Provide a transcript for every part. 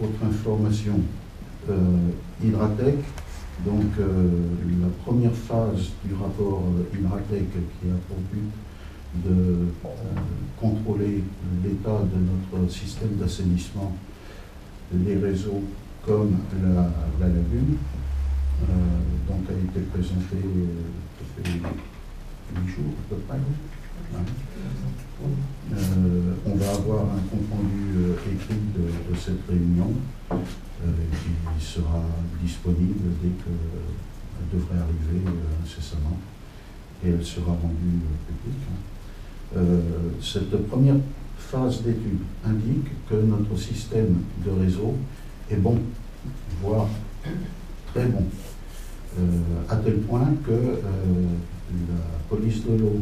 autre information, Hydratec, donc la première phase du rapport Hydratec qui a pour but de contrôler l'état de notre système d'assainissement, les réseaux comme la lagune, donc a été présentée ça fait 8 jours à peu près. On va avoir un compte-rendu écrit de cette réunion qui sera disponible dès qu'elle devrait arriver incessamment et elle sera rendue publique. Cette première phase d'étude indique que notre système de réseau est bon, voire très bon, à tel point que la police de l'eau,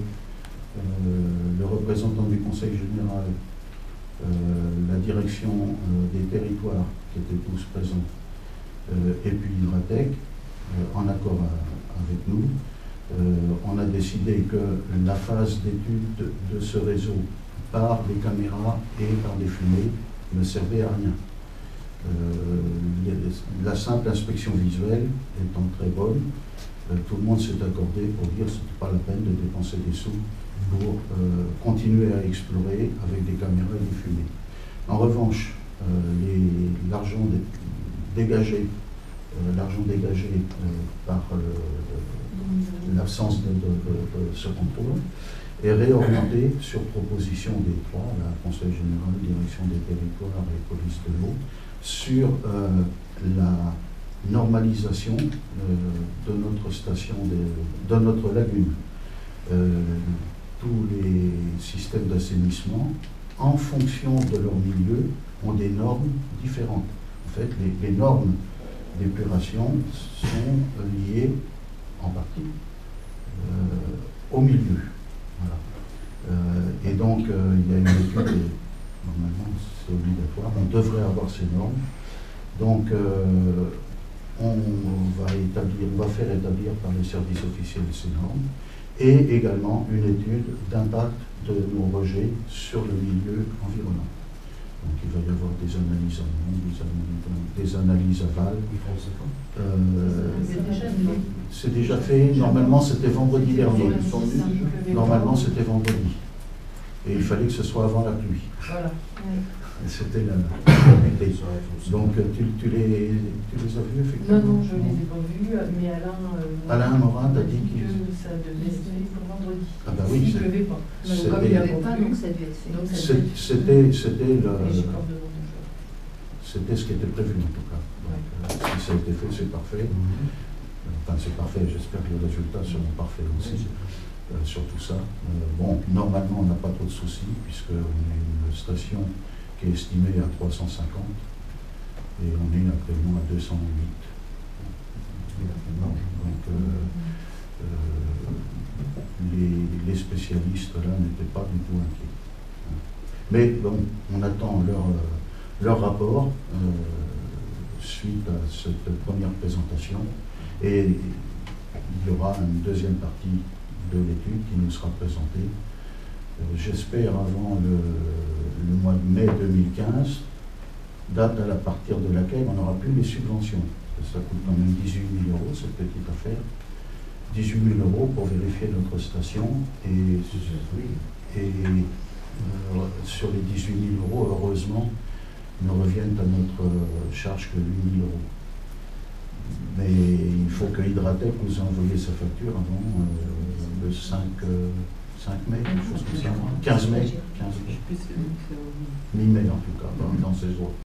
le représentant du Conseil général, la direction des territoires qui étaient tous présents, et puis Hydratec, en accord avec nous, on a décidé que la phase d'étude de ce réseau par les caméras et par les fumées ne servait à rien. La simple inspection visuelle étant très bonne, tout le monde s'est accordé pour dire que ce n'était pas la peine de dépenser des sous pour continuer à explorer avec des caméras et des fumées. En revanche, l'argent dégagé par l'absence de ce contrôle est réorienté sur proposition des trois, la Conseil général, Direction des territoires et Police de l'eau, sur la normalisation de notre station, de notre lagune. Tous les systèmes d'assainissement, en fonction de leur milieu, ont des normes différentes. En fait, les normes d'épuration sont liées en partie au milieu. Voilà. Et donc, il y a une étude, normalement c'est obligatoire, on devrait avoir ces normes. Donc, on va faire établir par les services officiels ces normes et également une étude d'impact de nos rejets sur le milieu environnant. Donc il va y avoir des analyses en amont, des analyses aval. C'est déjà fait. Normalement, c'était vendredi dernier. Normalement, c'était vendredi. Et il fallait que ce soit avant la pluie. Voilà. C'était la vérité. Donc, tu les as vus, effectivement? Non, je ne les ai pas vus, mais Alain Morin t'a dit que ça devait se faire pour vendredi. Ah ben oui, il ne pleuvait pas. Comme il n'y avait pas, donc ça devait être fait. C'était ce qui était prévu, en tout cas. Donc, si ça a été fait, c'est parfait. Enfin, c'est parfait. J'espère que les résultats seront parfaits aussi. Sur tout ça. Bon, normalement, on n'a pas trop de soucis, puisqu'on est une station qui est estimée à 350 et on est actuellement à 208. Donc, les spécialistes là n'étaient pas du tout inquiets. Mais bon, on attend leur rapport suite à cette première présentation et il y aura une deuxième partie de l'étude qui nous sera présentée, j'espère avant le mois de mai 2015, date à partir de laquelle on n'aura plus les subventions. Ça coûte quand même 18 000 € cette petite affaire. 18 000 € pour vérifier notre station et sur les 18 000 €, heureusement, ne reviennent à notre charge que 8 000 €. Mais il faut que Hydratec nous ait envoyé sa facture avant le 5 mai, quelque chose comme ça, 15 mai, mi-mai en tout cas, dans ces jours.